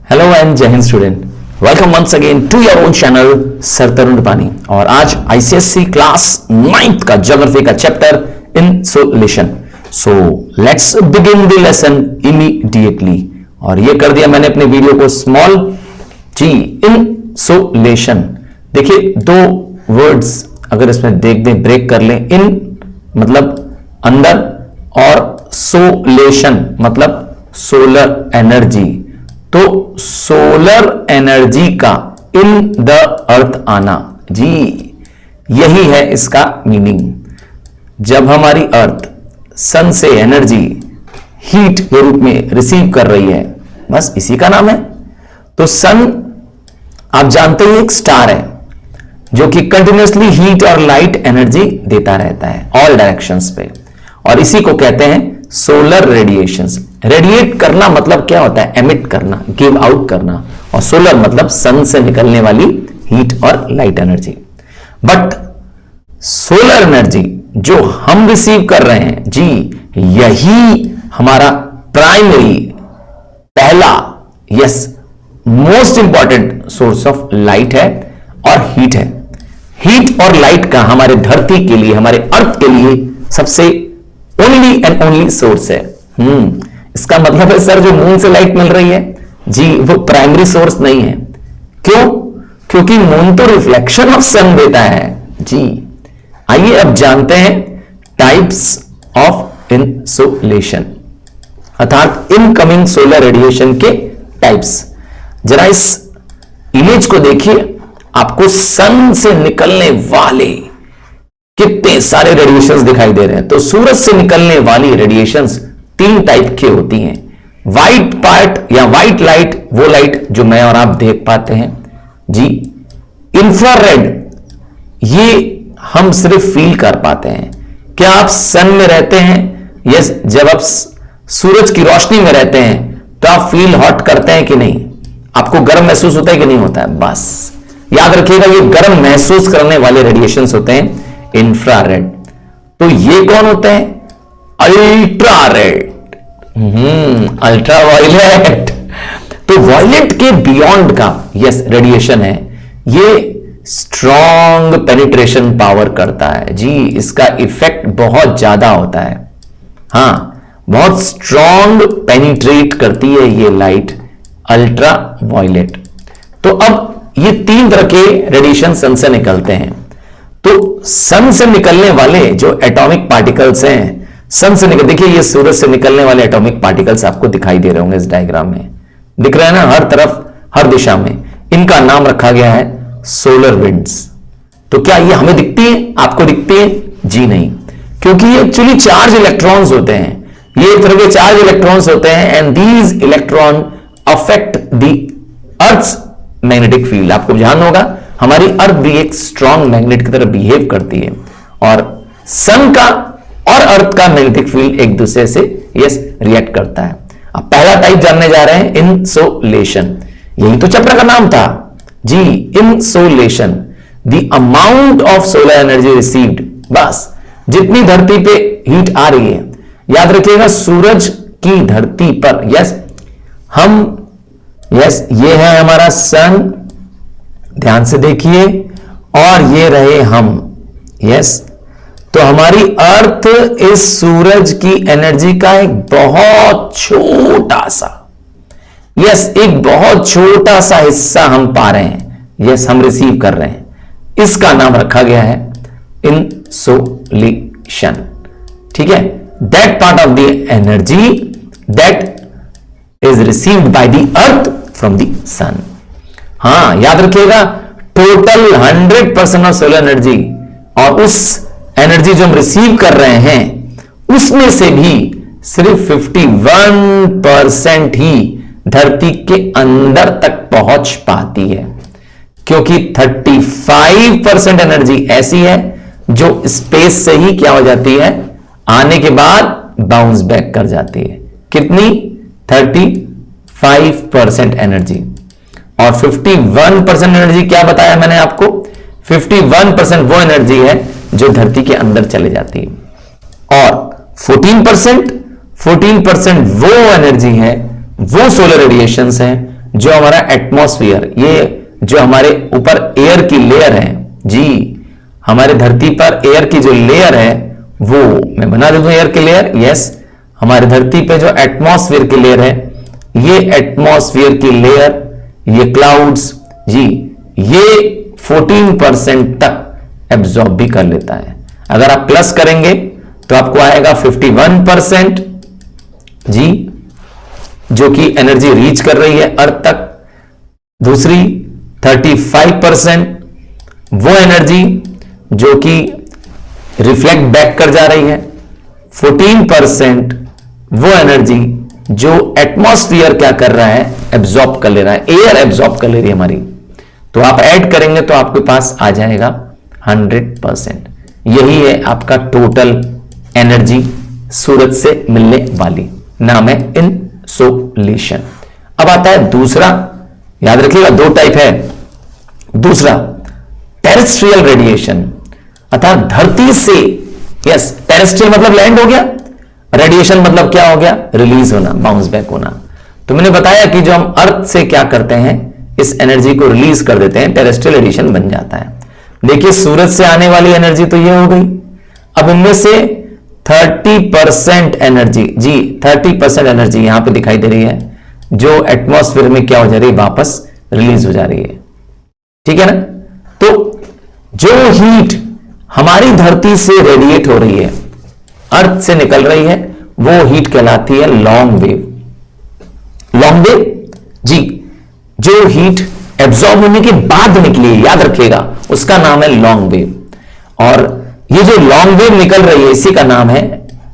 Hello and जय Hind student, welcome once again to your own channel sir Tarun Pani. और आज ICSE class 9th का geography का chapter insolation. So let's begin the lesson immediately. और ये कर दिया मैंने अपने वीडियो को स्मॉल जी। इंसोलेशन देखिए, दो वर्ड्स अगर इसमें देख दें, ब्रेक कर लें। इन मतलब अंदर और सोलेशन मतलब सोलर एनर्जी। तो सोलर एनर्जी का इन द अर्थ आना, जी यही है इसका मीनिंग। जब हमारी अर्थ सन से एनर्जी हीट के रूप में रिसीव कर रही है, बस इसी का नाम है। तो सन आप जानते हैं एक स्टार है जो कि कंटिन्यूसली हीट और लाइट एनर्जी देता रहता है ऑल डायरेक्शंस पे, और इसी को कहते हैं सोलर रेडिएशंस। रेडिएट करना मतलब क्या होता है? एमिट करना, गिव आउट करना। और सोलर मतलब सन से निकलने वाली हीट और light energy. But solar energy जो हम रिसीव कर रहे हैं, जी यही हमारा प्राइमरी, पहला, yes most important source of light है और हीट है। हीट और लाइट का हमारे धरती के लिए, हमारे अर्थ के लिए सबसे ओनली एंड ओनली सोर्स है। इसका मतलब है सर जो मून से लाइट मिल रही है, जी वो प्राइमरी सोर्स नहीं है। क्यों? क्योंकि मून तो रिफ्लेक्शन ऑफ सन देता है। जी आइए अब जानते हैं टाइप्स ऑफ इंसोलेशन, अर्थात इनकमिंग सोलर रेडिएशन के टाइप्स। जरा इस इमेज को देखिए, आपको सन से निकलने वाले कितने सारे रेडिएशंस दिखाई दे रहे हैं। तो सूरज से निकलने वाली रेडिएशंस तीन टाइप की होती हैं। व्हाइट पार्ट या व्हाइट लाइट, वो लाइट जो मैं और आप देख पाते हैं, जी। इंफ्रारेड, ये हम सिर्फ फील कर पाते हैं। क्या आप सन में रहते हैं? यस, जब आप सूरज की रोशनी में रहते हैं तो आप फील हॉट करते हैं कि नहीं? आपको गर्म महसूस होता है कि नहीं होता है? बस याद रखिएगा, ये गर्म महसूस करने वाले रेडिएशंस होते हैं इंफ्रारेड। तो ये कौन होते हैं? अल्ट्रारेड, अल्ट्रा वायलेट। तो वायलेट के बियॉन्ड का यस रेडिएशन है, ये स्ट्रॉन्ग पेनिट्रेशन पावर करता है। जी इसका इफेक्ट बहुत ज्यादा होता है। हां, बहुत स्ट्रॉन्ग पेनिट्रेट करती है ये लाइट, अल्ट्रा वायलेट। तो अब ये तीन तरह के रेडिएशन सन से निकलते हैं। तो सन से निकलने वाले जो एटॉमिक पार्टिकल्स हैं, सन से निकल, देखिए ये सूरज से निकलने वाले एटॉमिक पार्टिकल्स आपको दिखाई दे रहे होंगे इस डायग्राम में, दिख रहे हैं ना, हर तरफ हर दिशा में। इनका नाम रखा गया है सोलर विंड्स। तो क्या ये हमें दिखती है, आपको दिखती है? जी नहीं, क्योंकि ये एक्चुअली चार्ज इलेक्ट्रॉन्स होते हैं। ये एक तरह के चार्ज इलेक्ट्रॉन्स होते हैं and these electron affect the earth's magnetic field. आपको ध्यान होगा, हमारी अर्थ भी एक स्ट्रॉन्ग मैग्नेट की तरह बिहेव करती है, और सन का और अर्थ का मैग्नेटिक फील्ड एक दूसरे से यस रिएक्ट करता है। अब पहला टाइप जानने जा रहे हैं, इंसोलेशन। यही तो चैप्टर का नाम था जी, insolation, the amount of solar energy received. बस जितनी धरती पे हीट आ रही है, याद रखिएगा सूरज की धरती पर, यस हम, यस ये है हमारा सन, ध्यान से देखिए, और ये रहे हम, यस। तो हमारी अर्थ इस सूरज की एनर्जी का एक बहुत छोटा सा, यस एक बहुत छोटा सा हिस्सा हम पा रहे हैं, यस हम रिसीव कर रहे हैं। इसका नाम रखा गया है इंसोलेशन। ठीक है, that part of the energy that is received by the earth from the sun. हां याद रखिएगा, टोटल 100% ऑफ सोलर एनर्जी, और उस एनर्जी जो हम रिसीव कर रहे हैं उसमें से भी सिर्फ 51% ही धरती के अंदर तक पहुंच पाती है, क्योंकि 35% एनर्जी ऐसी है जो स्पेस से ही क्या हो जाती है, आने के बाद बाउंस बैक कर जाती है। कितनी? 35% एनर्जी। और 51% एनर्जी क्या बताया मैंने आपको? 51% वो एनर्जी है जो धरती के अंदर चले जाती है, और 14% वो एनर्जी है, वो सोलर रेडिएशंस हैं जो हमारा एटमॉस्फेयर, ये जो हमारे ऊपर एयर की लेयर है जी, हमारे धरती पर एयर की जो लेयर है वो मैं बना देता हूं एयर की लेयर। यस, हमारे धरती पे जो एटमॉस्फेयर की लेयर है, ये एटमॉस्फेयर की लेयर, ये क्लाउड्स जी, ये 14% तक एब्जॉर्ब भी कर लेता है। अगर आप प्लस करेंगे तो आपको आएगा 51% जी, जो कि एनर्जी रीच कर रही है अर्थ तक। दूसरी 35% वो एनर्जी जो कि रिफ्लेक्ट बैक कर जा रही है। 14% वो एनर्जी जो एटमॉस्फेयर क्या कर रहा है, एब्जॉर्ब कर ले रहा है, एयर एब्जॉर्ब कर ले रही है हमारी। तो आप ऐड करेंगे तो आपके पास आ जाएगा 100%। यही है आपका टोटल एनर्जी सूरज से मिलने वाली, नाम है इंसोलेशन। अब आता है दूसरा, याद रखिएगा 2 टाइप है। दूसरा टेरेस्ट्रियल रेडिएशन, अर्थात धरती से, यस, टेरेस्ट्रियल मतलब लैंड हो गया, रेडिएशन मतलब क्या हो गया, रिलीज होना, बाउंस बैक होना। तो मैंने बताया कि जो हम अर्थ से क्या करते हैं, इस एनर्जी को रिलीज कर देते हैं, टेरेस्ट्रियल रेडिएशन बन जाता है। देखिए सूरज से आने वाली एनर्जी तो ये हो गई। अब इनमें से 30% एनर्जी जी, 30% एनर्जी यहां पे दिखाई दे रही है, जो एटमॉस्फेयर में क्या हो जा रही है, वापस रिलीज हो जा रही है। ठीक है ना। तो जो हीट हमारी धरती से रेडिएट हो रही है, अर्थ से निकल रही है, वो हीट कहलाती है लॉन्ग वेव। लॉन्ग वेव जी, जो हीट एब्जॉर्ब होने के बाद निकली है, याद रखिएगा, उसका नाम है लॉन्ग वेव। और ये जो लॉन्ग वेव निकल रही है, इसी का नाम है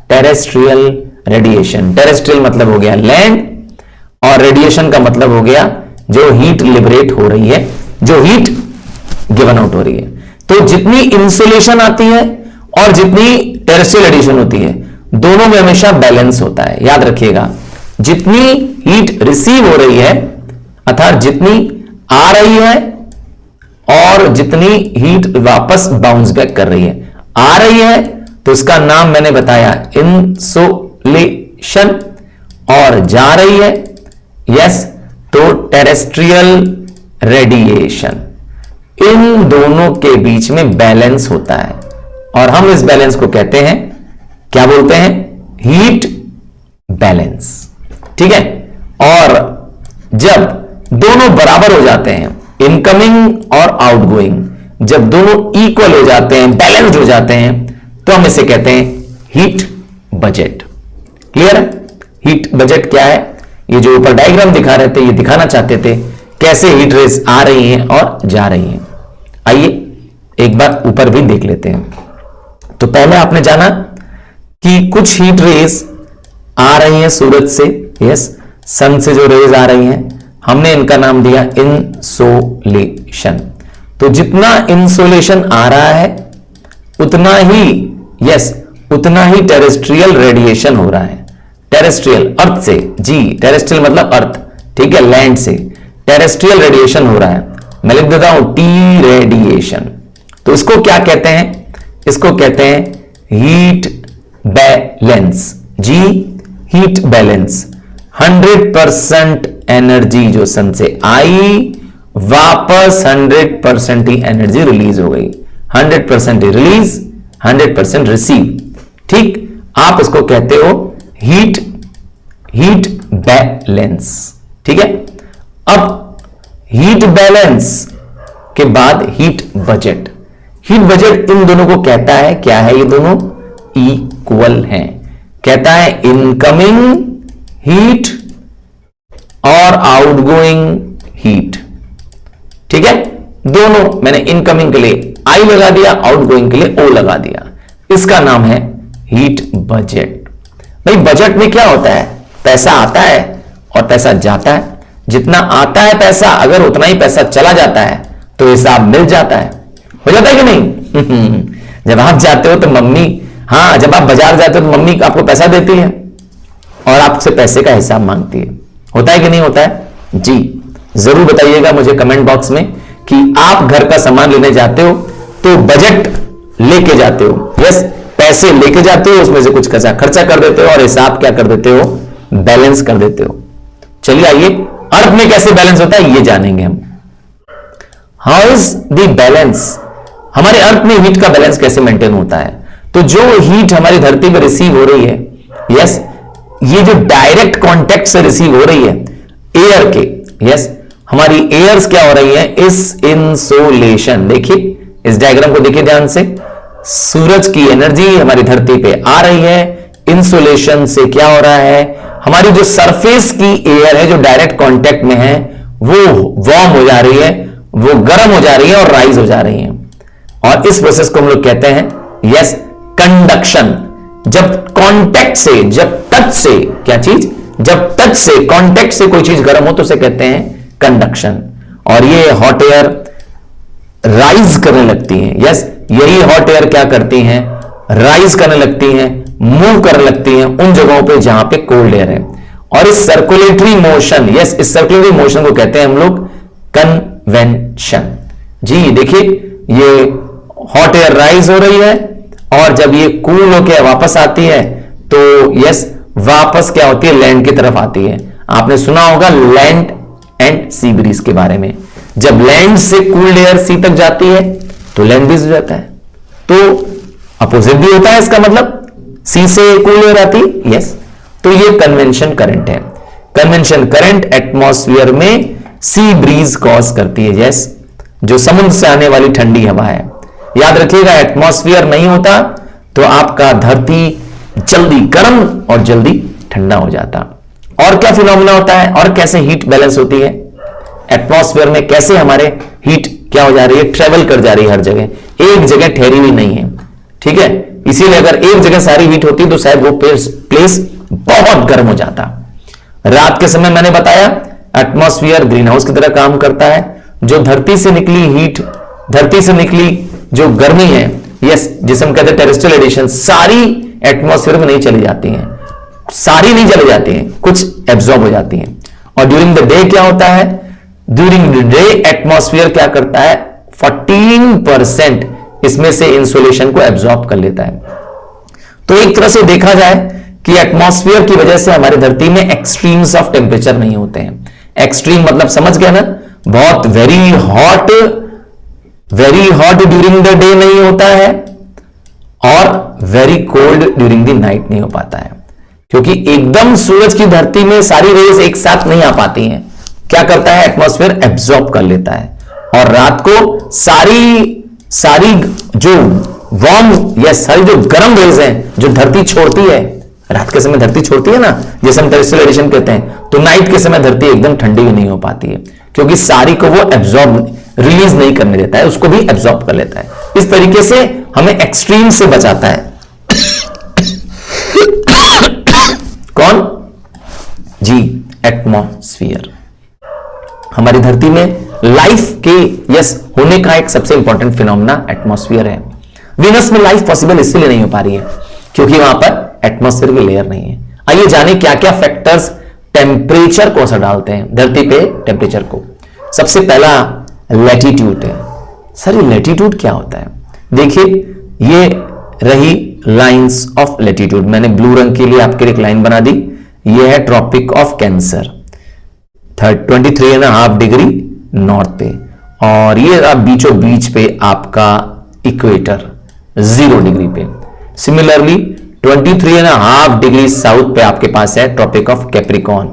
टेरेस्ट्रियल रेडिएशन। टेरेस्ट्रियल मतलब हो गया लैंड, और रेडिएशन का मतलब हो गया जो हीट लिबरेट हो रही है, जो हीट गिवन आउट हो रही है। तो जितनी इंसुलेशन आती है और जितनी टेरेस्ट्रियल रेडिएशन होती है, दोनों में हमेशा बैलेंस होता है। याद रखिएगा, जितनी हीट रिसीव हो रही है, अर्थात जितनी आ रही है, और जितनी हीट वापस बाउंस बैक कर रही है, आ रही है तो इसका नाम मैंने बताया इंसोलेशन, और जा रही है, यस, तो टेरेस्ट्रियल रेडिएशन। इन दोनों के बीच में बैलेंस होता है, और हम इस बैलेंस को कहते हैं, क्या बोलते हैं, हीट बैलेंस। ठीक है। और जब दोनों बराबर हो जाते हैं, इनकमिंग और आउटगोइंग, जब दोनों इक्वल हो जाते हैं, बैलेंस्ड हो जाते हैं, तो हम इसे कहते हैं हीट बजट। क्लियर है। हीट बजट क्या है, ये जो ऊपर डायग्राम दिखा रहे थे, ये दिखाना चाहते थे कैसे हीट रेज आ रही हैं और जा रही हैं। आइए एक बार ऊपर भी देख लेते हैं। तो पहले आपने जाना कि कुछ हीट रेज आ रही हैं सूरज से, यस, सन से जो रेज आ रही हैं, हमने इनका नाम दिया इंसोलेशन। तो जितना इंसोलेशन आ रहा है उतना ही, यस, उतना ही टेरेस्ट्रियल रेडिएशन हो रहा है। टेरेस्ट्रियल अर्थ से जी, टेरेस्ट्रियल मतलब अर्थ, ठीक है, लैंड से टेरेस्ट्रियल रेडिएशन हो रहा है। मैं लिख देता हूं टी रेडिएशन। तो इसको क्या कहते हैं, इसको कहते हैं हीट बैलेंस जी, हीट बैलेंस। 100% एनर्जी जो सन से आई, वापस 100% ही एनर्जी रिलीज हो गई। 100% रिलीज, 100% रिसीव। ठीक, आप इसको कहते हो हीट बैलेंस। ठीक है। अब हीट बैलेंस के बाद heat budget. Heat budget in दोनों को कहता है, क्या है, ये दोनों इक्वल हैं। कहता है इनकमिंग हीट और आउटगोइंग हीट। ठीक है। दोनों मैंने इनकमिंग के लिए आई लगा दिया, आउटगोइंग के लिए ओ लगा दिया। इसका नाम है हीट बजट। भाई बजट में क्या होता है, पैसा आता है और पैसा जाता है। जितना आता है पैसा, अगर उतना ही पैसा चला जाता है तो हिसाब मिल जाता है। हो जाता है कि नहीं? जब आप जाते हो तो मम्मी, हाँ, जब आप बाजार जाते हो तो मम्मी आपको पैसा देती है और आपसे पैसे का हिसाब मांगती है। होता है कि नहीं होता है? जी जरूर बताइएगा मुझे कमेंट बॉक्स में कि आप घर का सामान लेने जाते हो तो बजट लेके जाते हो, यस, पैसे लेके जाते हो, उसमें से कुछ खर्चा कर देते हो और हिसाब क्या कर देते हो, बैलेंस कर देते हो। चलिए आइए अर्थ में कैसे बैलेंस होता है ये जानेंगे हम। हाउ इज द बैलेंस, हमारे अर्थ में हीट का बैलेंस कैसे मेंटेन होता है। तो जो हीट हमारी धरती पर रिसीव हो रही है, यस, ये जो डायरेक्ट कांटेक्ट से रिसीव हो रही है एयर के, यस, हमारी एयर्स क्या हो रही है, इस इंसोलेशन, देखिए इस डायग्राम को देखिए ध्यान से, सूरज की एनर्जी हमारी धरती पे आ रही है, इंसोलेशन से क्या हो रहा है, हमारी जो सरफेस की एयर है जो डायरेक्ट कांटेक्ट में है वो वार्म हो जा रही है, वो गर्म हो जा रही है और राइज हो जा रही है। और इस प्रोसेस को हम लोग कहते हैं यस कंडक्शन। जब कांटेक्ट से, जब टच से, क्या चीज, जब टच से, कांटेक्ट से कोई चीज गर्म हो तो उसे कहते हैं कंडक्शन। और ये हॉट एयर राइज करने लगती है, यस, यही हॉट एयर क्या करती हैं, राइज करने लगती हैं, मूव करने लगती हैं उन जगहों पे जहां पे कोल्ड एयर है। और इस सर्कुलेटरी मोशन, यस, इस सर्कुलेटरी मोशन को कहते हैं हम लोग कन्वेंशन। जी देखिए ये हॉट एयर राइज हो रही है और जब ये कूल होकर वापस आती है तो यस वापस क्या होती है, लैंड की तरफ आती है। आपने सुना होगा लैंड एंड सी ब्रीज के बारे में। जब लैंड से कूल्ड एयर सी तक जाती है तो लैंड ब्रीज हो जाता है, तो अपोजिट भी होता है इसका मतलब, सी से कूल्ड एयर आती है, यस। तो ये कन्वेंशन करंट है। कन्वेंशन करंट एटमॉस्फेयर में सी ब्रीज कॉज करती है, यस, जो समुद्र से आने वाली ठंडी हवा है। याद रखिएगा एटमॉस्फेयर नहीं होता तो आपका धरती जल्दी गर्म और जल्दी ठंडा हो जाता। और क्या फिनोमेना होता है और कैसे हीट बैलेंस होती है एटमॉस्फेयर में, कैसे हमारे हीट क्या हो जा रही है, ट्रेवल कर जा रही है हर जगह, एक जगह ठहरी हुई नहीं है, ठीक है। इसीलिए अगर एक जगह सारी हीट होती तो शायद वो प्लेस बहुत गर्म हो जाता। रात के समय मैंने बताया एटमॉस्फेयर ग्रीन हाउस की तरह काम करता है। जो धरती से निकली हीट, धरती से निकली जो गर्मी है, यस, जिसे हम कहते हैं टेरेस्ट्रियल रेडिएशन, सारी एटमॉस्फेयर में नहीं चली जाती हैं, सारी नहीं चली जाती हैं, कुछ एब्जॉर्ब हो जाती हैं। और ड्यूरिंग द डे क्या होता है, ड्यूरिंग द डे एटमॉस्फेयर क्या करता है, 14% इसमें से इंसोलेशन को एब्जॉर्ब कर लेता है। तो एक तरह से देखा जाए कि एटमॉस्फेयर की वजह से हमारी धरती में एक्सट्रीम्स ऑफ टेम्परेचर नहीं होते हैं। एक्सट्रीम मतलब समझ गया ना, बहुत very hot during the day नहीं होता है और very cold during the night नहीं हो पाता है, क्योंकि एकदम सूरज की धरती में सारी रेज एक साथ नहीं आ पाती हैं। क्या करता है एटमॉस्फेयर एब्जॉर्ब कर लेता है और रात को सारी जो वार्म या सारी जो गर्म रेज हैं जो धरती छोड़ती है, रात के समय धरती छोड़ती है ना, जैसे हम टेरेस्ट्रियल रेडिएशन कहते हैं, तो नाइट के समय धरती एकदम ठंडी भी नहीं हो पाती है, क्योंकि सारी को वो एब्जॉर्ब रिलीज नहीं करने देता है, उसको भी एब्जॉर्ब कर लेता है। इस तरीके से हमें एक्सट्रीम से बचाता है। कौन जी, एटमॉस्फेयर। हमारी धरती में लाइफ के यस होने का एक सबसे इंपॉर्टेंट फिनोमेना एटमॉस्फेयर है। वीनस में लाइफ पॉसिबल इसलिए नहीं हो पा रही है क्योंकि वहां पर एटमॉस्फेयर की लेयर नहीं है। आइए जाने क्या क्या फैक्टर्स टेम्परेचर को असर डालते हैं धरती पे टेम्परेचर को। सबसे पहला लैटिट्यूड है। सर ये लैटिट्यूड क्या होता है, देखिए ये रही लाइंस ऑफ लैटिट्यूड, मैंने ब्लू रंग के लिए आपके लिए एक लाइन बना दी, ये है tropic of cancer 23.5 degree north पे, और ये आप बीचों बीच पे आपका इक्वेटर 0 डिग्री पे। सिमिलरली 23.5 डिग्री साउथ पे आपके पास है ट्रॉपिक ऑफ कैप्रिकॉर्न,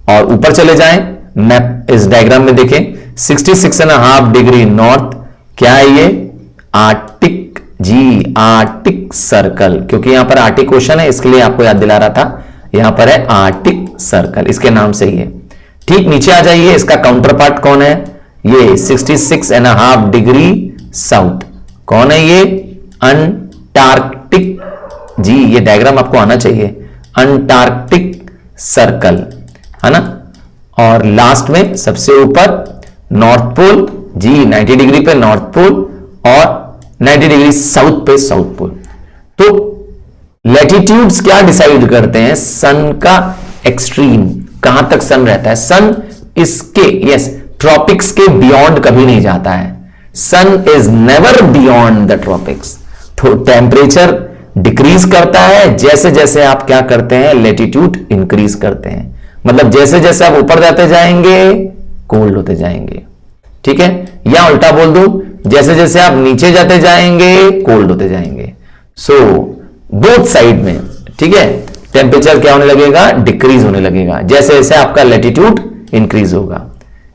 और ऊपर चले जाएं मैप इस डायग्राम में देखें 66.5 डिग्री नॉर्थ, क्या है ये, आर्टिक जी, आर्टिक सर्कल, क्योंकि यहां पर आर्टिक ओशन है इसके लिए आपको याद दिला रहा था, यहां पर है आर्टिक सर्कल, इसके नाम से ही है। ठीक नीचे आ जाइए, इसका काउंटर पार्ट कौन है, ये 66.5 डिग्री साउथ, कौन है ये, अंटार्कटिक जी, ये डायग्राम आपको आना चाहिए, अंटार्कटिक सर्कल है ना। और लास्ट में सबसे ऊपर नॉर्थ पोल जी, 90 डिग्री पे नॉर्थ पोल और 90 डिग्री साउथ पे साउथ पोल। तो लैटिट्यूड्स क्या डिसाइड करते हैं, सन का एक्सट्रीम, कहां तक सन रहता है। सन इसके यस ट्रॉपिक्स के बियॉन्ड कभी नहीं जाता है, sun is never beyond the tropics. तो टेम्परेचर डिक्रीज करता है जैसे जैसे आप क्या करते हैं, लैटिट्यूड इंक्रीज करते हैं। मतलब जैसे जैसे आप ऊपर जाते जाएंगे कोल्ड होते जाएंगे, ठीक है। या उल्टा बोल दूं, जैसे जैसे आप नीचे जाते जाएंगे कोल्ड होते जाएंगे। सो बोथ साइड में, ठीक है, टेम्परेचर क्या होने लगेगा, डिक्रीज होने लगेगा जैसे जैसे आपका लैटिट्यूड इंक्रीज होगा।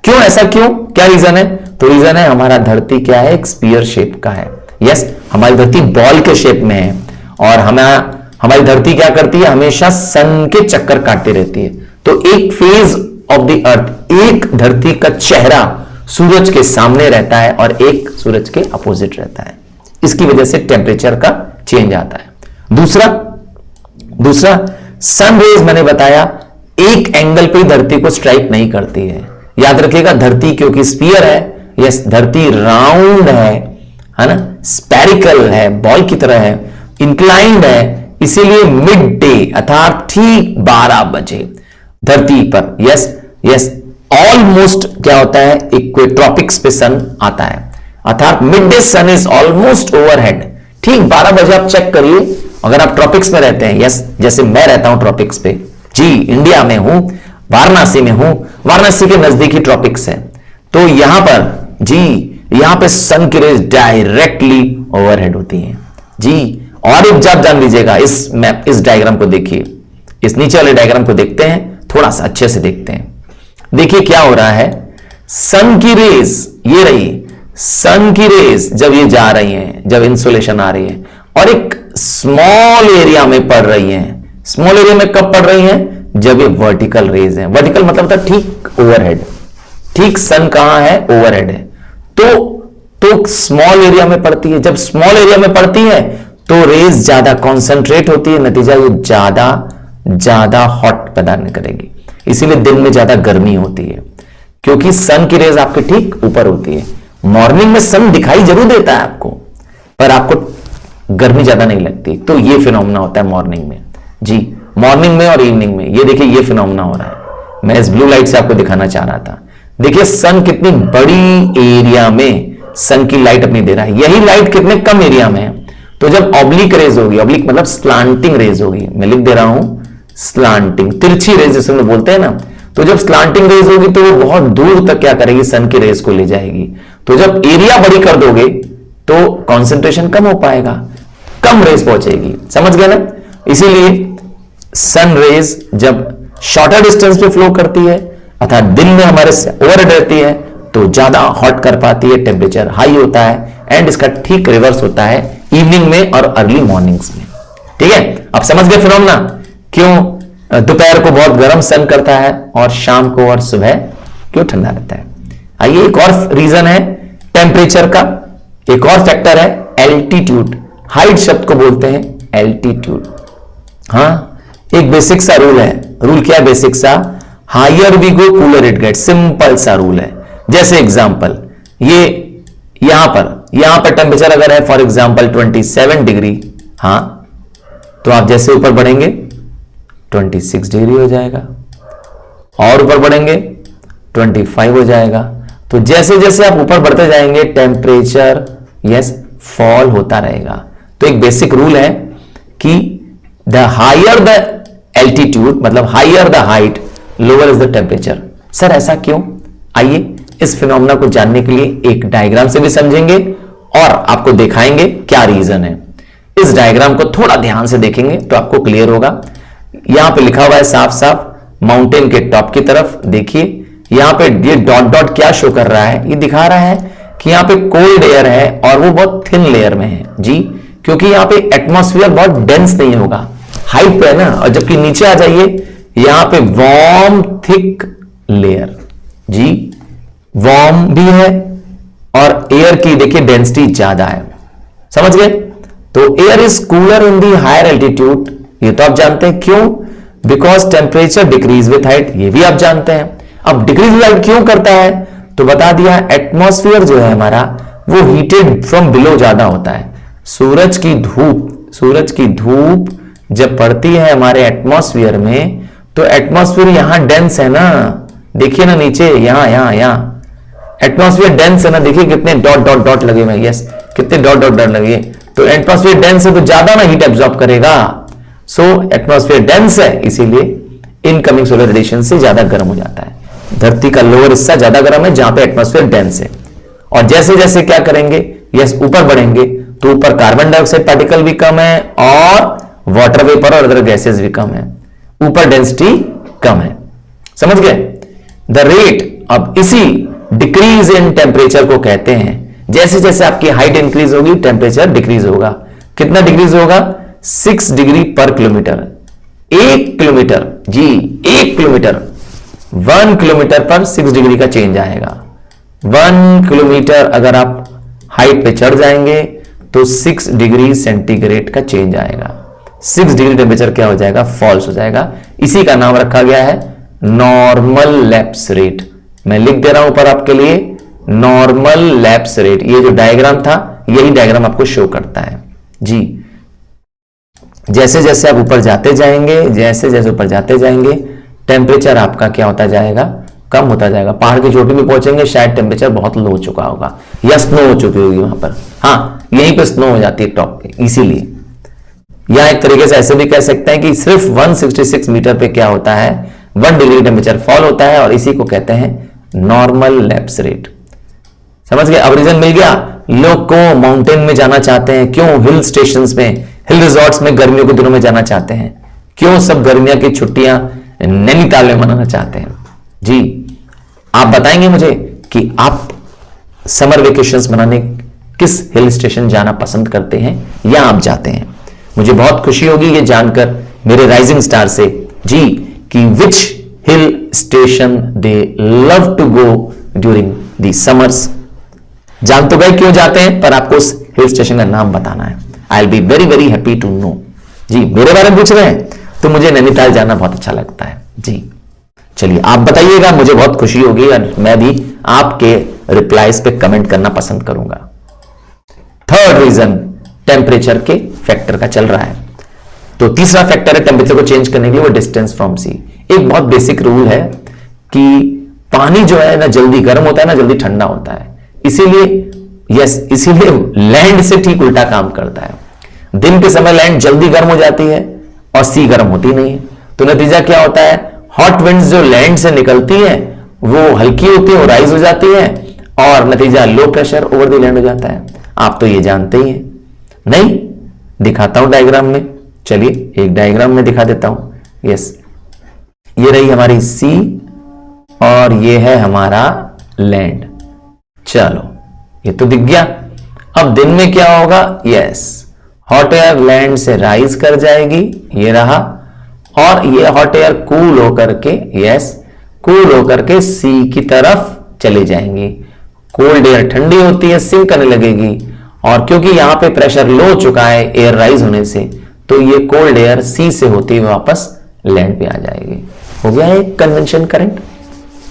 क्यों, ऐसा क्यों, क्या रीजन है? तो रीजन है हमारा धरती क्या है, एक स्फीयर शेप का है। यस, हमारी धरती बॉल के शेप में है और हमारी धरती क्या करती है, हमेशा सन के चक्कर काटती रहती है। तो एक फेज ऑफ द अर्थ, एक धरती का चेहरा सूरज के सामने रहता है और एक सूरज के अपोजिट रहता है। इसकी वजह से टेम्परेचर का चेंज आता है। दूसरा सन रेज मैंने बताया एक एंगल पे धरती को स्ट्राइक नहीं करती है। याद रखिएगा, धरती क्योंकि स्फीयर है, यस, धरती राउंड है ना, स्पेरिकल है, बॉल की तरह है, इंक्लाइंड है, इसीलिए मिड डे अर्थात ठीक 12 बजे धरती पर, यस ऑलमोस्ट क्या होता है, इक्वेट्रॉपिक्स पे सन आता है, अर्थात mid day sun is almost overhead. ठीक 12 बजे आप चेक करिए, अगर आप ट्रॉपिक्स में रहते हैं, यस, जैसे मैं रहता हूं ट्रॉपिक्स पे, जी इंडिया में हूं, वाराणसी में हूं, वाराणसी के नजदीकी ट्रॉपिक्स है, तो यहां पर जी, यहां पे सन की रेज डायरेक्टली ओवरहेड होती है जी। और एक बात जान लीजिएगा, इस मैप, इस डायग्राम को देखिए, इस नीचे वाले डायग्राम को देखते हैं, थोड़ा सा अच्छे से देखते हैं। देखिए क्या हो रहा है, सन की रेज ये रही, सन की रेज जब ये जा रही हैं, जब इंसोलेशन आ रही है और एक स्मॉल एरिया में पड़ रही है। स्मॉल एरिया में कब पड़ रही है, जब ये वर्टिकल रेज है। वर्टिकल मतलब होता है ठीक ओवरहेड, ठीक सन कहां है, ओवरहेड है, तो स्मॉल एरिया में पड़ती है। जब स्मॉल एरिया में पड़ती है तो रेज ज्यादा कॉन्सेंट्रेट होती है, नतीजा ये ज्यादा हॉट प्रदान करेगी, इसीलिए दिन में ज्यादा गर्मी होती है, क्योंकि सन की रेज आपके ठीक ऊपर होती है। मॉर्निंग में सन दिखाई जरूर देता है आपको, पर आपको गर्मी ज्यादा नहीं लगती। तो ये फिनोमेना होता है मॉर्निंग में जी, मॉर्निंग में और इवनिंग में। ये देखिए, ये फिनोमेना हो रहा है, मैं इस ब्लू लाइट से आपको दिखाना चाह रहा था। देखिए सन कितनी बड़ी एरिया में सन की लाइट अपनी दे रहा है, यही लाइट कितने कम एरिया में है। तो जब ऑब्लिक रेज होगी, ऑब्लिक मतलब स्लांटिंग रेज होगी, मैं लिख दे रहा हूं स्लांटिंग, तिरछी रेज जिसे हम बोलते हैं ना, तो जब स्लांटिंग रेज होगी तो वो बहुत दूर तक क्या करेगी, सन की रेज को ले जाएगी। तो जब एरिया बड़ी कर दोगे तो कॉन्सेंट्रेशन कम हो पाएगा, कम रेज पहुंचेगी, समझ गए ना। इसीलिए सन रेज जब शॉर्टर डिस्टेंस पे फ्लो करती है, अर्थात दिन में हमारे से ओवर रहती है, तो ज्यादा हॉट कर पाती है, टेम्परेचर हाई होता है। एंड इसका ठीक रिवर्स होता है इवनिंग में और अर्ली मॉर्निंग्स में। ठीक है, अब समझ गए फिनोमेना, क्यों दोपहर को बहुत गर्म सन करता है और शाम को और सुबह क्यों ठंडा रहता है। आइए, एक और रीजन है टेम्परेचर का, एक और फैक्टर है एल्टीट्यूड। हाइट शब्द को बोलते हैं एल्टीट्यूड। हाँ, एक बेसिक सा रूल है। रूल क्या है बेसिक सा, higher we go cooler it get, simple सा रूल है। जैसे एग्जांपल, ये यहां पर टेम्परेचर अगर है फॉर एग्जांपल 27 डिग्री, हाँ, तो आप जैसे ऊपर बढ़ेंगे 26 डिग्री हो जाएगा, और ऊपर बढ़ेंगे 25 हो जाएगा। तो जैसे जैसे आप ऊपर बढ़ते जाएंगे टेम्परेचर फॉल होता रहेगा। तो एक बेसिक रूल है कि द हायर द एल्टीट्यूड, मतलब higher the height, lower is the temperature. Sir ऐसा क्यों? आइए इस फिनोमेना को जानने के लिए एक डायग्राम से भी समझेंगे और आपको दिखाएंगे क्या रीजन है। इस डायग्राम को थोड़ा ध्यान से देखेंगे तो आपको क्लियर होगा। यहां पे लिखा हुआ है साफ साफ, माउंटेन के टॉप की तरफ देखिए, यहां पे ये डॉट डॉट क्या शो कर रहा है, ये दिखा रहा है कि यहां पे कोल्ड एयर है और वो बहुत थिन लेयर में है जी, क्योंकि यहां पे एटमॉस्फेयर बहुत डेंस नहीं होगा, हाइट पे है ना। और जबकि नीचे आ जाइए, यहां पे वार्म थिक लेयर जी, वार्म भी है और एयर की देखिए डेंसिटी ज्यादा है, समझ गए। तो air is cooler in the higher altitude, ये तो आप जानते हैं क्यों, because temperature decrease with height, ये भी आप जानते हैं। अब डिक्रीज विथ हाइट क्यों करता है, तो बता दिया, एटमॉस्फेयर जो है हमारा वो हीटेड फ्रॉम बिलो ज्यादा होता है। सूरज की धूप जब पड़ती है हमारे एटमॉस्फेयर में, तो एटमॉस्फेयर यहां डेंस है ना, देखिए ना नीचे, यहां एटमॉस्फेयर डेंस है ना, देखिए कितने डॉट डॉट डॉट लगे हुए, यस, कितने डॉट डॉट डॉट लगे। तो एटमॉस्फेयर डेंस है तो ज्यादा ना हीट एब्जॉर्ब करेगा। सो एटमॉस्फेयर डेंस है, इसीलिए इनकमिंग सोलर रेडिएशन से ज्यादा गर्म हो जाता है। धरती का लोअर हिस्सा ज्यादा गर्म है जहां पे एटमॉस्फेयर डेंस है, और जैसे जैसे क्या करेंगे, यस ऊपर बढ़ेंगे तो ऊपर कार्बन डाइऑक्साइड पार्टिकल भी कम है और वाटर वेपर और अदर गैसेस भी कम है, ऊपर डेंसिटी कम है। समझ गए? द रेट, अब इसी डिक्रीज इन टेम्परेचर को कहते हैं, जैसे जैसे आपकी हाइट इंक्रीज होगी टेम्परेचर डिक्रीज होगा। कितना डिक्रीज होगा? 6 डिग्री पर किलोमीटर। 1 किलोमीटर, जी 1 किलोमीटर, 1 किलोमीटर पर 6 डिग्री का चेंज आएगा। 1 किलोमीटर अगर आप हाइट पे चढ़ जाएंगे तो 6 डिग्री सेंटीग्रेड का चेंज आएगा। 6 डिग्री टेम्परेचर क्या हो जाएगा? फॉल्स हो जाएगा। इसी का नाम रखा गया है नॉर्मल लैप्स रेट। मैं लिख दे रहा हूं ऊपर आपके लिए, नॉर्मल लैप्स रेट। ये जो डायग्राम था यही डायग्राम आपको शो करता है जी। जैसे जैसे आप ऊपर जाते जाएंगे, जैसे जैसे ऊपर जाते जाएंगे टेम्परेचर आपका क्या होता जाएगा? कम होता जाएगा। पहाड़ की चोटी में पहुंचेंगे शायद टेम्परेचर बहुत लो हो चुका होगा या स्नो हो चुकी होगी वहां पर, हाँ यहीं पे स्नो हो जाती है टॉप पे, इसीलिए। या एक तरीके से ऐसे भी कह सकते हैं कि सिर्फ 166 मीटर पे क्या होता है? 1 डिग्री टेम्परेचर फॉल होता है, और इसी को कहते हैं नॉर्मल लैप्स रेट। समझ गए? अब रीजन मिल गया। लोग को माउंटेन में जाना चाहते हैं, क्यों? हिल स्टेशंस में, हिल रिजॉर्ट्स में गर्मियों के दिनों में जाना चाहते हैं, क्यों? सब गर्मियों की छुट्टियां नैनीताल में मनाना चाहते हैं जी। आप बताएंगे मुझे कि आप समर वेकेशंस मनाने किस हिल स्टेशन जाना पसंद करते हैं या आप जाते हैं? मुझे बहुत खुशी होगी ये जानकर मेरे राइजिंग स्टार से जी कि which hill station they love to go during the summers. जान तो गए क्यों जाते हैं, पर आपको उस हिल स्टेशन का नाम बताना है। I will be very very happy to know जी। मेरे बारे में पूछ रहे हैं तो मुझे नैनीताल जाना बहुत अच्छा लगता है जी। चलिए आप बताइएगा, मुझे बहुत खुशी होगी और मैं भी आपके रिप्लाईज पे कमेंट करना पसंद करूंगा। थर्ड रीजन टेम्परेचर के फैक्टर का चल रहा है। तो तीसरा फैक्टर है टेम्परेचर को चेंज करने के लिए, वो डिस्टेंस फ्रॉम सी। एक बहुत बेसिक रूल है कि पानी जो है ना जल्दी गर्म होता है ना जल्दी ठंडा होता है, इसीलिए लैंड से ठीक उल्टा काम करता है। दिन के समय लैंड जल्दी गर्म हो जाती है और सी गर्म होती नहीं है, तो नतीजा क्या होता है? हॉट विंड्स जो लैंड से निकलती हैं वो हल्की होती है, वो राइज हो जाती है, और नतीजा low pressure over the land हो जाता है। आप तो ये जानते ही हैं। नहीं, दिखाता हूं डायग्राम में। चलिए एक डायग्राम में दिखा देता हूं। यस, ये रही हमारी सी और ये है हमारा लैंड। चलो ये तो दिख गया। अब दिन में क्या होगा? यस, हॉट एयर लैंड से राइज कर जाएगी, ये रहा, और ये हॉट एयर कूल होकर के, यस कूल होकर के सी की तरफ चले जाएंगी। कोल्ड एयर ठंडी होती है, सिंक करने लगेगी, और क्योंकि यहां पे प्रेशर लो हो चुका है एयर राइज होने से, तो ये कोल्ड एयर सी से होती हुई वापस लैंड पे आ जाएगी। हो गया एक कन्वेंशन करंट।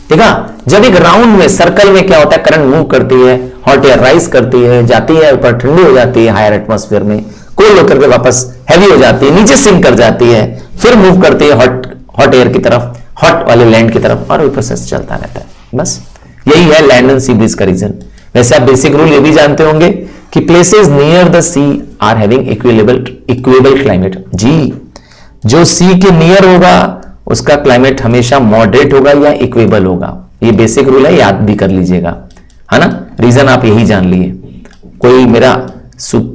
ठीक है? जब एक राउंड में सर्कल में क्या होता है, करंट मूव करती है, हॉट एयर राइज करती है, जाती है ऊपर, ठंडी हो जाती है हायर एटमॉस्फेयर में, कोल्ड होकर के वापस हैवी हो जाती है, नीचे सिंक कर जाती है, फिर मूव करती है हॉट एयर की तरफ, हॉट वाले लैंड की तरफ, और वो प्रोसेस चलता रहता है। बस यही है लैंड एंड सी ब्रीज का रीजन। वैसे आप बेसिक रूल ये भी जानते होंगे कि places near the sea are having equable climate. जी, जो सी के नियर होगा उसका क्लाइमेट हमेशा मॉडरेट होगा या इक्वेबल होगा। ये बेसिक रूल है, याद भी कर लीजिएगा, है ना। रीजन आप यही जान लिए। कोई मेरा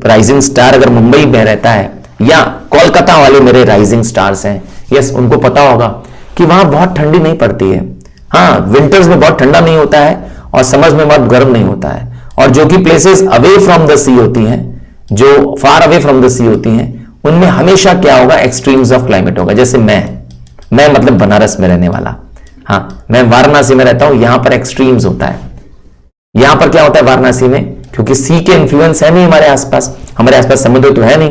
राइजिंग स्टार अगर मुंबई में रहता है या कोलकाता वाले मेरे राइजिंग स्टार्स हैं, यस उनको पता होगा कि वहां बहुत ठंडी नहीं पड़ती है। हाँ, विंटर्स में बहुत ठंडा नहीं होता है और समर्स में बहुत गर्म नहीं होता है। और जो कि प्लेसेस अवे फ्रॉम द सी होती हैं, जो फार अवे फ्रॉम द सी होती हैं, उनमें हमेशा क्या होगा? एक्सट्रीम्स ऑफ क्लाइमेट होगा। जैसे मैं मतलब बनारस में रहने वाला, हाँ मैं वाराणसी में रहता हूं, यहां पर एक्सट्रीम्स होता है। यहां पर क्या होता है वाराणसी में, क्योंकि सी के इन्फ्लुएंस है नहीं हमारे आसपास समुद्र तो है नहीं,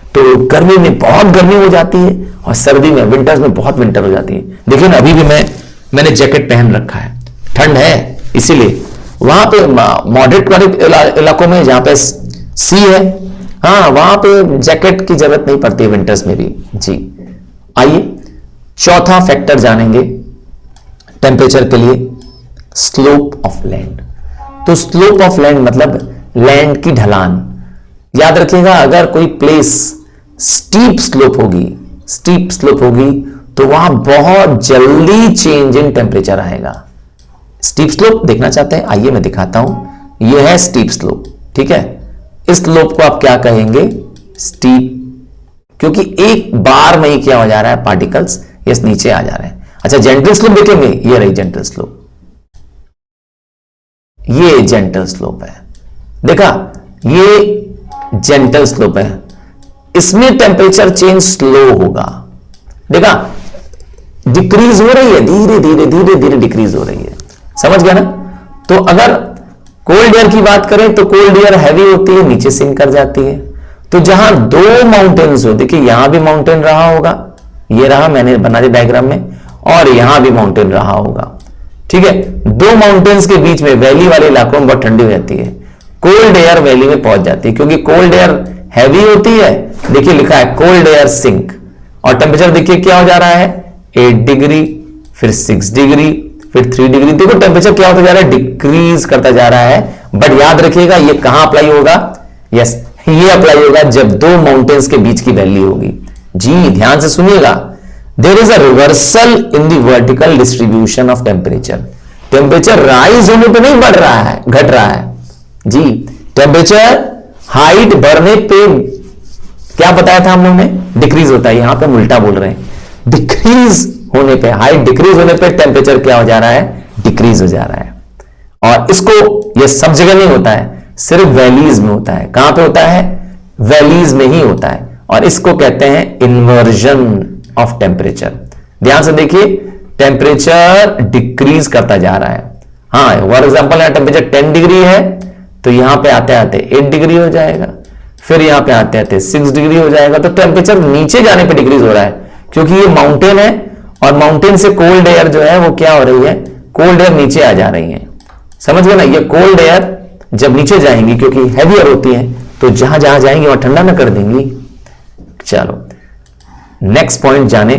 तो गर्मी में बहुत गर्मी हो जाती है और सर्दी में, विंटर्स में बहुत विंटर हो जाती है। देखिए ना, अभी भी मैंने जैकेट पहन रखा है, ठंड है इसीलिए। वहां पे मॉडरेट वाले इलाकों में जहां पे सी है, हाँ वहां पे जैकेट की जरूरत नहीं पड़ती है विंटर्स में भी। जी, आइए चौथा फैक्टर जानेंगे टेम्परेचर के लिए, स्लोप ऑफ लैंड। तो स्लोप ऑफ लैंड मतलब लैंड की ढलान। याद रखिएगा, अगर कोई प्लेस स्टीप स्लोप होगी तो वहां बहुत जल्दी चेंज इन टेम्परेचर आएगा। स्टीप स्लोप देखना चाहते हैं, आइए मैं दिखाता हूं। यह है स्टीप स्लोप, ठीक है। इस स्लोप को आप क्या कहेंगे? स्टीप, क्योंकि एक बार में ही क्या हो जा रहा है, पार्टिकल्स यस नीचे आ जा रहे हैं। अच्छा, जेंटल स्लोप देखेंगे, ये रही जेंटल स्लोप, ये जेंटल स्लोप है, देखा, ये जेंटल स्लोप है। इसमें टेम्परेचर चेंज स्लो होगा, देखा, डिक्रीज हो रही है, धीरे धीरे धीरे धीरे डिक्रीज हो रही है, समझ गया ना। तो अगर कोल्ड एयर की बात करें तो कोल्ड एयर हैवी होती है, नीचे सिंक कर जाती है। तो जहां दो माउंटेन्स हो, देखिए यहां भी माउंटेन रहा होगा, ये रहा, मैंने बना दिया डायग्राम में, और यहां भी माउंटेन रहा होगा, ठीक है। दो माउंटेन्स के बीच में वैली वाले इलाकों में बहुत ठंडी हो जाती है, कोल्ड एयर वैली में पहुंच जाती है, क्योंकि कोल्ड एयर हैवी होती है। देखिए लिखा है कोल्ड एयर सिंक, और टेम्परेचर देखिए क्या हो जा रहा है, 8 डिग्री, फिर 6 डिग्री, फिर 3 डिग्री। देखो टेम्परेचर क्या होता जा रहा है, डिक्रीज करता जा रहा है। बट याद रखिएगा ये कहां अप्लाई होगा, यस ये अप्लाई होगा जब दो माउंटेन्स के बीच की वैली होगी। जी ध्यान से सुनिएगा, there is a reversal in the vertical distribution of temperature. Temperature rise होने पे नहीं बढ़ रहा है, घट रहा है। जी टेम्परेचर हाइट बढ़ने पे क्या बताया था हम लोगों ने, डिक्रीज होता है। यहां पे हम उल्टा बोल रहे हैं, डिक्रीज होने पे, हाइट डिक्रीज होने पे टेम्परेचर क्या हो जा रहा है, डिक्रीज हो जा रहा है। और इसको ये सब जगह नहीं होता है, सिर्फ वैलीज में होता है। कहां पे होता है, वैलीज में ही होता है, और इसको कहते हैं इन्वर्जन ऑफ टेम्परेचर। ध्यान से देखिए, टेम्परेचर डिक्रीज करता जा रहा है। हाँ फॉर एग्जांपल यहां टेम्परेचर 10 डिग्री है, तो यहां पे आते आते 8 डिग्री हो जाएगा, फिर यहां पे आते आते 6 डिग्री हो जाएगा। तो टेम्परेचर नीचे जाने पे डिक्रीज हो रहा है, क्योंकि ये माउंटेन है, और माउंटेन से कोल्ड एयर जो है वो क्या हो रही है, कोल्ड एयर नीचे आ जा रही है। समझ गए ना, ये कोल्ड एयर जब नीचे जाएंगी, क्योंकि हैवी एयर होती है, तो जहां जहां जाएंगी वहां ठंडा ना कर देंगी। चलो नेक्स्ट पॉइंट जाने,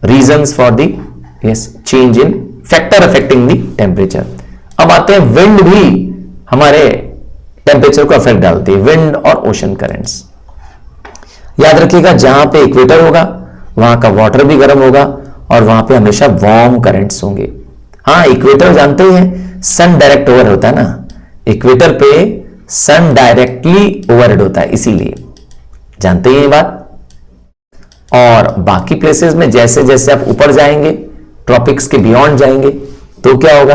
reasons for the yes change in factor affecting the temperature. अब आते हैं, विंड भी हमारे टेम्परेचर को अफेक्ट डालती है, विंड और ओशन करंट्स। याद रखिएगा, जहां पे इक्वेटर होगा वहां का वाटर भी गर्म होगा, और वहां पे हमेशा वार्म करंट्स होंगे। हाँ इक्वेटर जानते ही हैं, सन डायरेक्ट ओवर होता है ना, इक्वेटर पे सन डायरेक्टली ओवरहेड होता है, इसीलिए जानते ही ये बात। और बाकी प्लेसेस में जैसे जैसे आप ऊपर जाएंगे, ट्रॉपिक्स के बियॉन्ड जाएंगे, तो क्या होगा,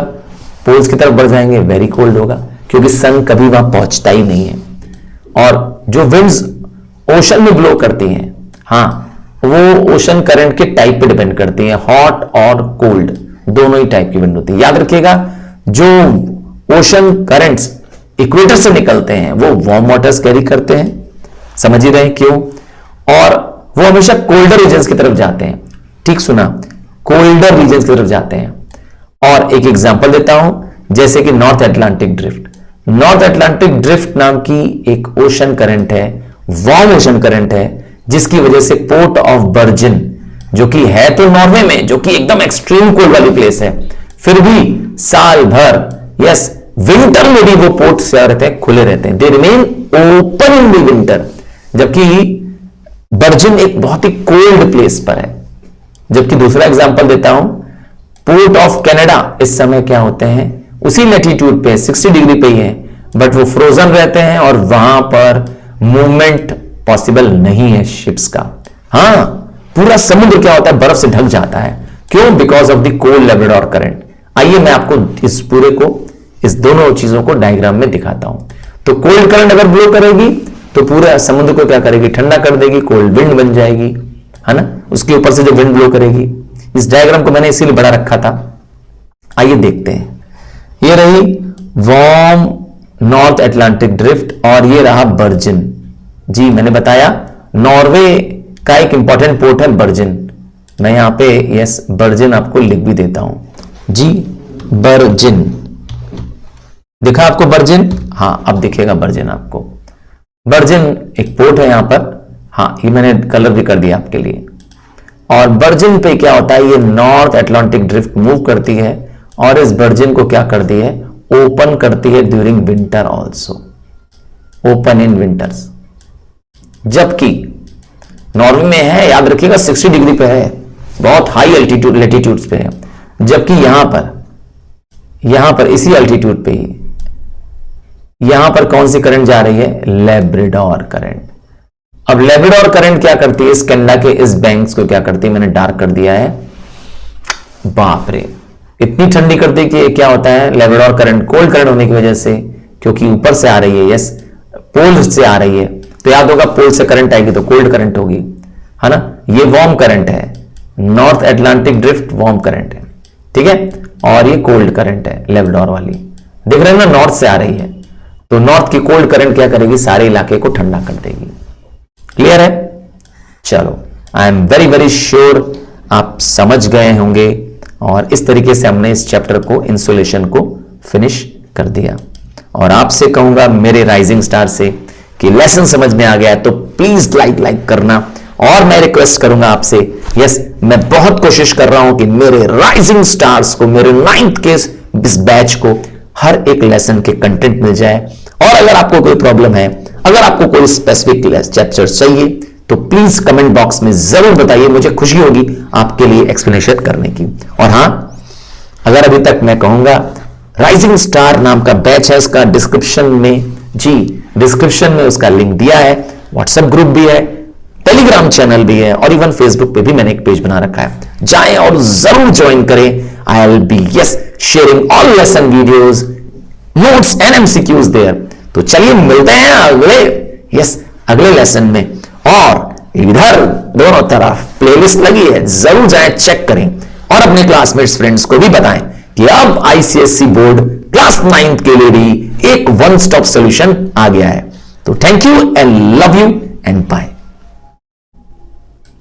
पोल्स की तरफ बढ़ जाएंगे, वेरी कोल्ड होगा, क्योंकि सन कभी वहां पहुंचता ही नहीं है। और जो विंड्स ओशन में ब्लो करती हैं, हाँ वो ओशन करंट के टाइप पे डिपेंड करती हैं, हॉट और कोल्ड दोनों ही टाइप की विंड होती है। याद रखिएगा, जो ओशन करंट्स इक्वेटर से निकलते हैं वो वार्म वाटर्स कैरी करते हैं, समझ ही रहे क्यों, और वो हमेशा कोल्डर रीजन्स की तरफ जाते हैं। ठीक सुना, कोल्डर रीजन्स की तरफ जाते हैं। और एक एग्जांपल देता हूं, जैसे कि north Atlantic drift. North Atlantic drift नाम की एक ओशन करंट है, वार्म ओशन करंट है, जिसकी वजह से पोर्ट ऑफ बर्जिन, जो कि है तो नॉर्वे में, जो कि एकदम एक्सट्रीम कोल्ड वाली प्लेस है, फिर भी साल भर यस विंटर में भी वो पोर्ट्स क्या रहते हैं, खुले रहते हैं, they remain open in the winter. जबकि बर्जिन एक बहुत ही कोल्ड प्लेस पर है। जबकि दूसरा एग्जांपल देता हूं, पोर्ट ऑफ कनाडा इस समय क्या होते हैं, उसी लैटिट्यूड पे 60 डिग्री पे ही है, बट वो फ्रोजन रहते हैं और वहां पर मूवमेंट पॉसिबल नहीं है शिप्स का। हाँ पूरा समुद्र क्या होता है, बर्फ से ढक जाता है। क्यों? Because of the cold Labrador current. आइए मैं आपको इस पूरे को, इस दोनों चीजों को डायग्राम में दिखाता हूं। तो कोल्ड करंट अगर ब्लो करेगी तो पूरा समुद्र को क्या करेगी, ठंडा कर देगी, कोल्ड विंड बन जाएगी, है ना। उसके ऊपर से जो विंड ब्लो करेगी, इस डायग्राम को मैंने इसीलिए बड़ा रखा था। आइए देखते हैं, ये रही वार्म नॉर्थ अटलांटिक ड्रिफ्ट और ये रहा बर्जिन। जी मैंने बताया नॉर्वे का एक इंपॉर्टेंट पोर्ट है बर्जिन। मैं यहां पे यस बर्जिन आपको लिख भी देता हूं जी, बर्जिन दिखा आपको बर्जिन, हाँ अब दिखेगा बर्जिन आपको। बर्जिन एक पोर्ट है यहां पर, हाँ ये मैंने कलर भी कर दिया आपके लिए। और बर्जिन पे क्या होता है, ये नॉर्थ अटलांटिक ड्रिफ्ट मूव करती है और इस बर्जिन को क्या करती है, ओपन करती है during winter also, open in winters. जबकि नॉर्वे में है, याद रखिएगा 60 डिग्री पे है, बहुत हाई एल्टीट्यूड लेटीट्यूड्स पे है, जबकि यहां पर इसी एल्टीट्यूड पे ही यहां पर कौन सी करंट जा रही है, लेब्राडोर करंट। अब लेब्राडोर करंट क्या करती है, इस कनाडा के इस बैंक्स को क्या करती है, मैंने डार्क कर दिया है, बाप रे इतनी ठंडी करती है कि क्या होता है, लेब्राडोर करंट कोल्ड करंट होने की वजह से, क्योंकि ऊपर से आ रही है, यस पोल से आ रही है, तो याद होगा पोल से करंट आएगी तो कोल्ड करंट होगी, है ना। ये वार्म करंट है, north Atlantic drift warm current है, ठीक है, और ये कोल्ड करंट है लेब्राडोर वाली, देख रहे हैं ना, नॉर्थ से आ रही है, तो नॉर्थ की कोल्ड करंट क्या करेगी, सारे इलाके को ठंडा कर देगी। क्लियर है, चलो I am very very sure आप समझ गए होंगे, और इस तरीके से हमने इस चैप्टर को इंसुलेशन को फिनिश कर दिया। और आपसे कहूंगा मेरे राइजिंग स्टार से कि लेसन समझ में आ गया है तो प्लीज लाइक करना, और मैं रिक्वेस्ट करूंगा आपसे, यस मैं बहुत कोशिश कर रहा हूं कि मेरे राइजिंग स्टार्स को, मेरे 9th के इस बैच को हर एक लेसन के कंटेंट मिल जाए। और अगर आपको कोई प्रॉब्लम है, अगर आपको कोई स्पेसिफिक चैप्टर चाहिए तो प्लीज कमेंट बॉक्स में जरूर बताइए, मुझे खुशी होगी आपके लिए एक्सप्लेनेशन करने की। और हां, अगर अभी तक मैं कहूंगा राइजिंग स्टार नाम का बैच है, उसका डिस्क्रिप्शन में उसका लिंक दिया है, व्हाट्सएप ग्रुप भी है, टेलीग्राम चैनल भी है, और इवन फेसबुक पे भी मैंने एक पेज बना रखा है, जाएं और जरूर ज्वाइन करें। I will be sharing all lesson videos, notes and MCQs there. तो चलिए मिलते हैं अगले लेसन में, और इधर दोनों तरफ प्लेलिस्ट लगी है, जरूर जाएं चेक करें, और अपने क्लासमेट्स फ्रेंड्स को भी बताएं कि अब आईसीएससी बोर्ड क्लास 9th के लिए भी एक वन स्टॉप सॉल्यूशन आ गया है। तो thank you and love you and bye.